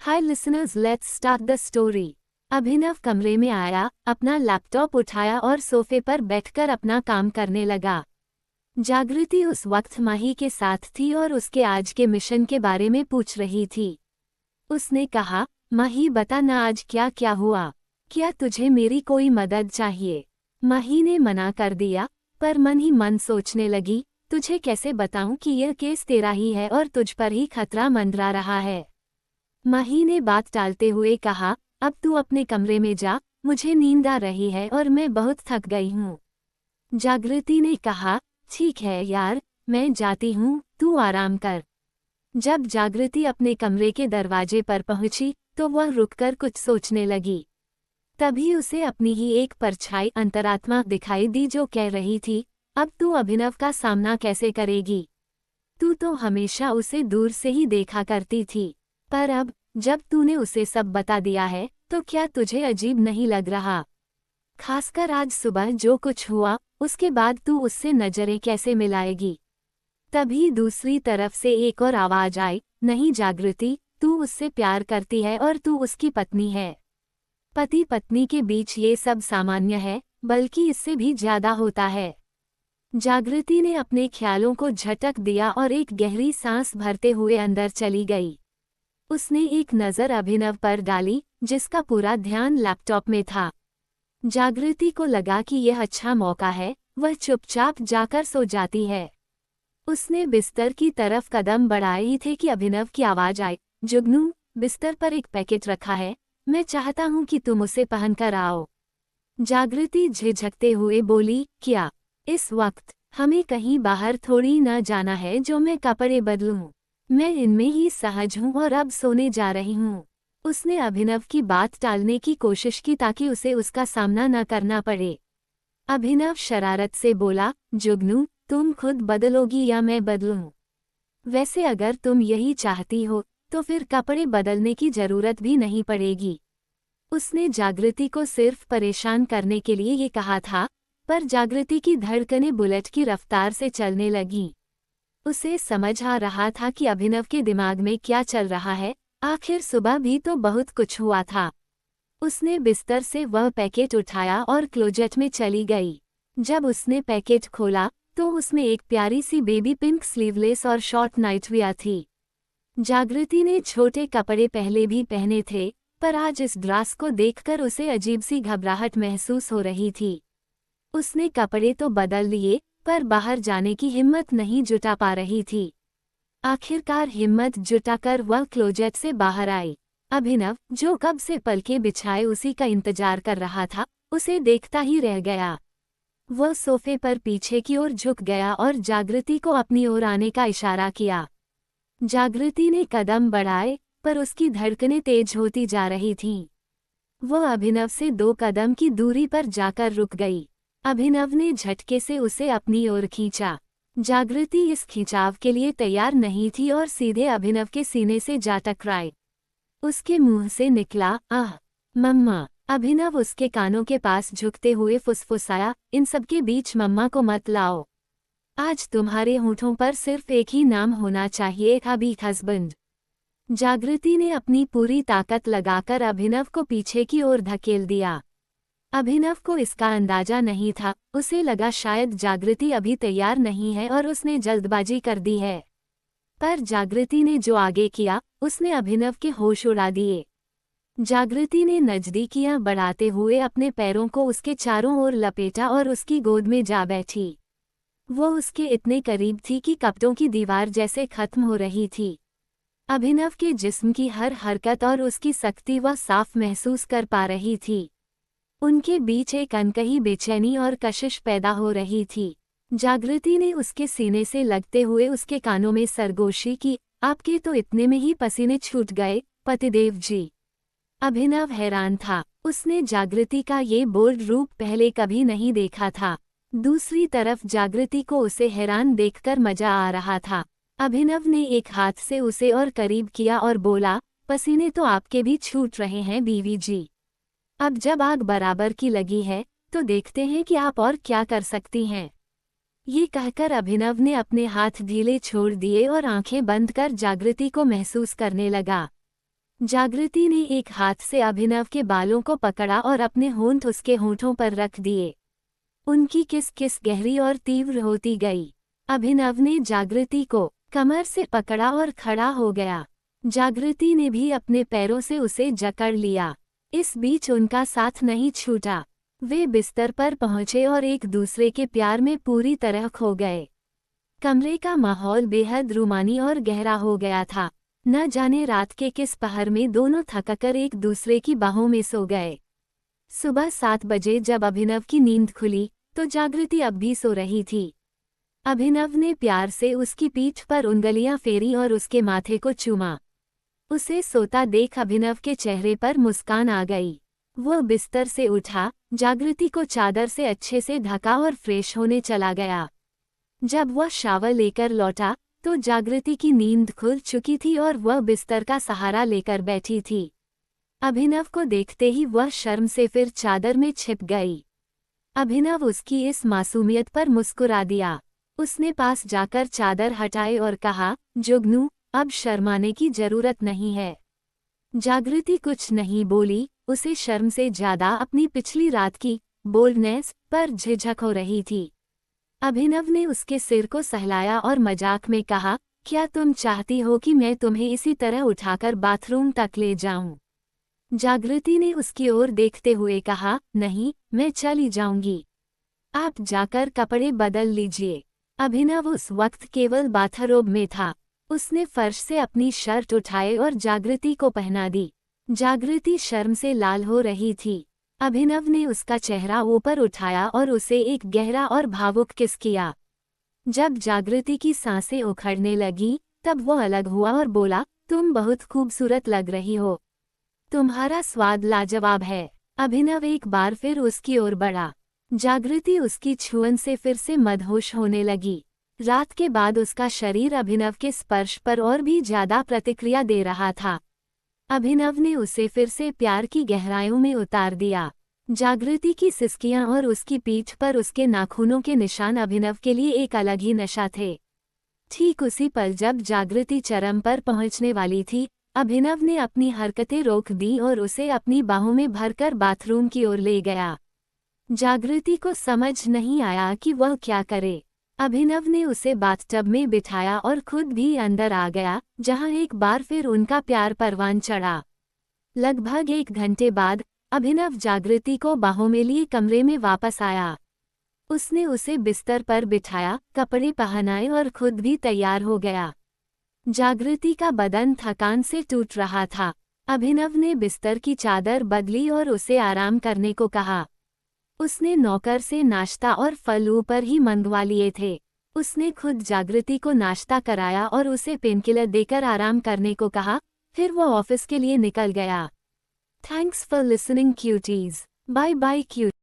Hi listeners, let's start the story. Abhinav कमरे में आया, अपना लैपटॉप उठाया और सोफे पर बैठकर अपना काम करने लगा। जागृति उस वक्त माही के साथ थी और उसके आज के मिशन के बारे में पूछ रही थी। उसने कहा, माही बता ना आज क्या क्या हुआ, क्या तुझे मेरी कोई मदद चाहिए? माही ने मना कर दिया, पर मन ही मन सोचने लगी, तुझे कैसे बताऊं कि यह केस तेरा ही है और तुझ पर ही खतरा मंडरा रहा है। माही ने बात टालते हुए कहा, अब तू अपने कमरे में जा, मुझे नींद आ रही है और मैं बहुत थक गई हूँ। जागृति ने कहा, ठीक है यार, मैं जाती हूँ, तू आराम कर। जब जागृति अपने कमरे के दरवाजे पर पहुंची तो वह रुककर कुछ सोचने लगी। तभी उसे अपनी ही एक परछाई अंतरात्मा दिखाई दी जो कह रही थी, अब तू अभिनव का सामना कैसे करेगी? तू तो हमेशा उसे दूर से ही देखा करती थी, पर अब जब तूने उसे सब बता दिया है तो क्या तुझे अजीब नहीं लग रहा? खासकर आज सुबह जो कुछ हुआ उसके बाद तू उससे नजरें कैसे मिलाएगी? तभी दूसरी तरफ से एक और आवाज आई, नहीं जागृति, तू उससे प्यार करती है और तू उसकी पत्नी है। पति पत्नी के बीच ये सब सामान्य है, बल्कि इससे भी ज्यादा होता है। जागृति ने अपने ख्यालों को झटक दिया और एक गहरी सांस भरते हुए अंदर चली गई। उसने एक नज़र अभिनव पर डाली, जिसका पूरा ध्यान लैपटॉप में था। जागृति को लगा कि यह अच्छा मौका है, वह चुपचाप जाकर सो जाती है। उसने बिस्तर की तरफ कदम बढ़ाए ही थे कि अभिनव की आवाज आई, जुगनू, बिस्तर पर एक पैकेट रखा है, मैं चाहता हूं कि तुम उसे पहनकर आओ। जागृति झिझकते हुए बोली, क्या? इस वक्त हमें कहीं बाहर थोड़ी न जाना है जो मैं कपड़े बदलूं। मैं इनमें ही सहज हूँ और अब सोने जा रही हूँ। उसने अभिनव की बात टालने की कोशिश की ताकि उसे उसका सामना न करना पड़े। अभिनव शरारत से बोला, जुगनू, तुम खुद बदलोगी या मैं बदलूं? वैसे अगर तुम यही चाहती हो तो फिर कपड़े बदलने की जरूरत भी नहीं पड़ेगी। उसने जागृति को सिर्फ परेशान करने के लिए ये कहा था, पर जागृति की धड़कनें बुलेट की रफ्तार से चलने लगीं। उसे समझ आ रहा था कि अभिनव के दिमाग में क्या चल रहा है, आखिर सुबह भी तो बहुत कुछ हुआ था। उसने बिस्तर से वह पैकेट उठाया और क्लोजेट में चली गई। जब उसने पैकेट खोला तो उसमें एक प्यारी सी बेबी पिंक स्लीवलेस और शॉर्ट नाइटवियर थी। जागृति ने छोटे कपड़े पहले भी पहने थे, पर आज इस ड्रेस को देखकर उसे अजीब सी घबराहट महसूस हो रही थी। उसने कपड़े तो बदल लिए, पर बाहर जाने की हिम्मत नहीं जुटा पा रही थी। आखिरकार हिम्मत जुटाकर वह क्लोजेट से बाहर आई। अभिनव, जो कब से पलके बिछाए उसी का इंतजार कर रहा था, उसे देखता ही रह गया। वह सोफे पर पीछे की ओर झुक गया और जागृति को अपनी ओर आने का इशारा किया। जागृति ने कदम बढ़ाए, पर उसकी धड़कनें तेज होती जा रही थीं। वह अभिनव से 2 कदम की दूरी पर जाकर रुक गई। अभिनव ने झटके से उसे अपनी ओर खींचा। जागृति इस खिंचाव के लिए तैयार नहीं थी और सीधे अभिनव के सीने से जा टकराई। उसके मुंह से निकला, आह मम्मा। अभिनव उसके कानों के पास झुकते हुए फुसफुसाया, इन सबके बीच मम्मा को मत लाओ। आज तुम्हारे होठों पर सिर्फ एक ही नाम होना चाहिए, हबी हस्बैंड। जागृति ने अपनी पूरी ताकत लगाकर अभिनव को पीछे की ओर धकेल दिया। अभिनव को इसका अंदाजा नहीं था, उसे लगा शायद जागृति अभी तैयार नहीं है और उसने जल्दबाजी कर दी है। पर जागृति ने जो आगे किया, उसने अभिनव के होश उड़ा दिए। जागृति ने नजदीकियां बढ़ाते हुए अपने पैरों को उसके चारों ओर लपेटा और उसकी गोद में जा बैठी। वो उसके इतने करीब थी कि कपड़ों की दीवार जैसे खत्म हो रही थी। अभिनव के जिस्म की हर हरकत और उसकी सख्ती वह साफ महसूस कर पा रही थी। उनके बीच एक अनकही बेचैनी और कशिश पैदा हो रही थी। जागृति ने उसके सीने से लगते हुए उसके कानों में सरगोशी की, आपके तो इतने में ही पसीने छूट गए, पतिदेव जी। अभिनव हैरान था, उसने जागृति का ये बोल्ड रूप पहले कभी नहीं देखा था। दूसरी तरफ जागृति को उसे हैरान देखकर मजा आ रहा था। अभिनव ने एक हाथ से उसे और करीब किया और बोला, पसीने तो आपके भी छूट रहे हैं बीवी जी। अब जब आग बराबर की लगी है तो देखते हैं कि आप और क्या कर सकती हैं। ये कहकर अभिनव ने अपने हाथ ढीले छोड़ दिए और आंखें बंद कर जागृति को महसूस करने लगा। जागृति ने एक हाथ से अभिनव के बालों को पकड़ा और अपने होंठ उसके होंठों पर रख दिए। उनकी किस किस गहरी और तीव्र होती गई। अभिनव ने जागृति को कमर से पकड़ा और खड़ा हो गया। जागृति ने भी अपने पैरों से उसे जकड़ लिया। इस बीच उनका साथ नहीं छूटा। वे बिस्तर पर पहुंचे और एक दूसरे के प्यार में पूरी तरह खो गए। कमरे का माहौल बेहद रूमानी और गहरा हो गया था। न जाने रात के किस पहर में दोनों थककर एक दूसरे की बाहों में सो गए। सुबह 7 बजे जब अभिनव की नींद खुली तो जागृति अब भी सो रही थी। अभिनव ने प्यार से उसकी पीठ पर उंगलियां फेरी और उसके माथे को चूमा। उसे सोता देख अभिनव के चेहरे पर मुस्कान आ गई। वो बिस्तर से उठा, जागृति को चादर से अच्छे से ढका और फ्रेश होने चला गया। जब वह शावर लेकर लौटा तो जागृति की नींद खुल चुकी थी और वह बिस्तर का सहारा लेकर बैठी थी। अभिनव को देखते ही वह शर्म से फिर चादर में छिप गई। अभिनव उसकी इस मासूमियत पर मुस्कुरा दिया। उसने पास जाकर चादर हटाए और कहा, जुगनू, अब शर्माने की जरूरत नहीं है। जागृति कुछ नहीं बोली। उसे शर्म से ज्यादा अपनी पिछली रात की बोल्डनेस पर झिझक हो रही थी। अभिनव ने उसके सिर को सहलाया और मजाक में कहा, क्या तुम चाहती हो कि मैं तुम्हें इसी तरह उठाकर बाथरूम तक ले जाऊं? जागृति ने उसकी ओर देखते हुए कहा, नहीं, मैं चली जाऊंगी। आप जाकर कपड़े बदल लीजिए। अभिनव उस वक्त केवल बाथरोब में था। उसने फर्श से अपनी शर्ट उठाए और जागृति को पहना दी। जागृति शर्म से लाल हो रही थी। अभिनव ने उसका चेहरा ऊपर उठाया और उसे एक गहरा और भावुक किस किया। जब जागृति की सांसें उखड़ने लगी तब वो अलग हुआ और बोला, तुम बहुत खूबसूरत लग रही हो। तुम्हारा स्वाद लाजवाब है। अभिनव एक बार फिर उसकी ओर बढ़ा। जागृति उसकी छुअन से फिर से मदहोश होने लगी। रात के बाद उसका शरीर अभिनव के स्पर्श पर और भी ज्यादा प्रतिक्रिया दे रहा था। अभिनव ने उसे फिर से प्यार की गहराइयों में उतार दिया। जागृति की सिसकियां और उसकी पीठ पर उसके नाखूनों के निशान अभिनव के लिए एक अलग ही नशा थे। ठीक उसी पल जब जागृति चरम पर पहुंचने वाली थी, अभिनव ने अपनी हरकतें रोक दी और उसे अपनी बाहों में भरकर बाथरूम की ओर ले गया। जागृति को समझ नहीं आया कि वह क्या करे। अभिनव ने उसे बाथटब में बिठाया और खुद भी अंदर आ गया, जहां एक बार फिर उनका प्यार परवान चढ़ा। लगभग 1 घंटे बाद अभिनव जागृति को बाहों में लिए कमरे में वापस आया। उसने उसे बिस्तर पर बिठाया, कपड़े पहनाए और खुद भी तैयार हो गया। जागृति का बदन थकान से टूट रहा था। अभिनव ने बिस्तर की चादर बदली और उसे आराम करने को कहा। उसने नौकर से नाश्ता और फल ऊपर ही मंगवा लिए थे। उसने खुद जागृति को नाश्ता कराया और उसे पेनकिलर देकर आराम करने को कहा। फिर वो ऑफिस के लिए निकल गया। Thanks for listening cuties. Bye bye cute.